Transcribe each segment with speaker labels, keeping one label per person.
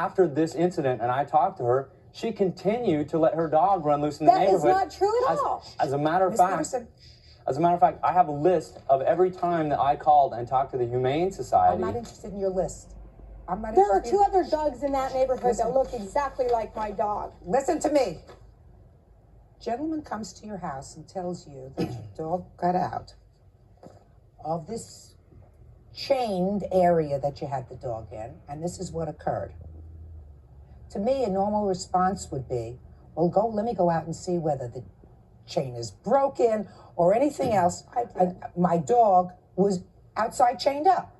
Speaker 1: After this incident, and I talked to her, she continued to let her dog run loose in the neighborhood.
Speaker 2: That is not true at all.
Speaker 1: As a matter of fact, I have a list of every time that I called and talked to the Humane Society.
Speaker 3: I'm not interested in your list.
Speaker 2: There are 2 other dogs in that neighborhood that look exactly like my dog.
Speaker 3: Listen to me. Gentleman comes to your house and tells you that your dog got out of this chained area that you had the dog in, and this is what occurred. To me, a normal response would be, well, let me go out and see whether the chain is broken or anything else. My dog was outside chained up.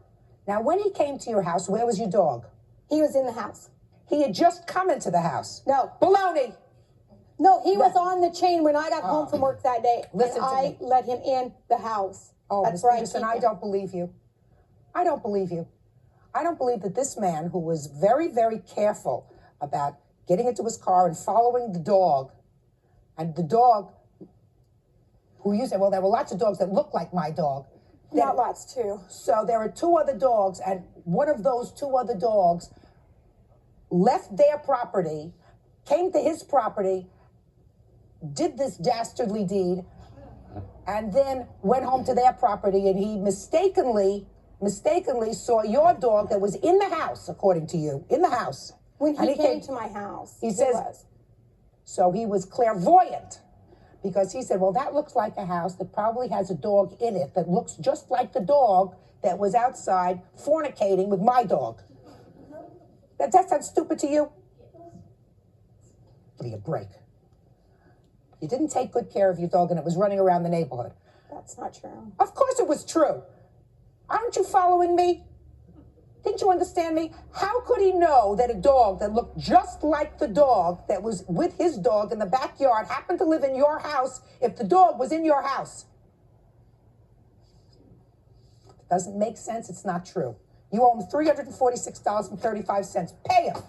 Speaker 3: Now, when he came to your house, where was your dog?
Speaker 2: He was in the house.
Speaker 3: He had just come into the house.
Speaker 2: No.
Speaker 3: Baloney.
Speaker 2: No, he was on the chain when I got home from work that day.
Speaker 3: Listen
Speaker 2: and
Speaker 3: to me.
Speaker 2: I let him in the house.
Speaker 3: Oh,
Speaker 2: that's
Speaker 3: Ms.
Speaker 2: right.
Speaker 3: Peterson, I don't believe you. I don't believe you. I don't believe that this man, who was very, very careful about getting into his car and following the dog, and the dog, who you said, well, there were lots of dogs that look like my dog.
Speaker 2: Not lots, too.
Speaker 3: So there are 2 other dogs, and one of those 2 other dogs left their property, came to his property, did this dastardly deed, and then went home to their property, and he mistakenly saw your dog that was in the house, according to you, in the house.
Speaker 2: When he came to my house,
Speaker 3: he says, so he was clairvoyant, because he said, well, that looks like a house that probably has a dog in it that looks just like the dog that was outside fornicating with my dog. That sounds stupid to you? Give me a break. You didn't take good care of your dog and it was running around the neighborhood.
Speaker 2: That's not true.
Speaker 3: Of course it was true. Aren't you following me? Didn't you understand me? How could he know that a dog that looked just like the dog that was with his dog in the backyard happened to live in your house if the dog was in your house? Doesn't make sense. It's not true. You owe him $346.35. Pay him.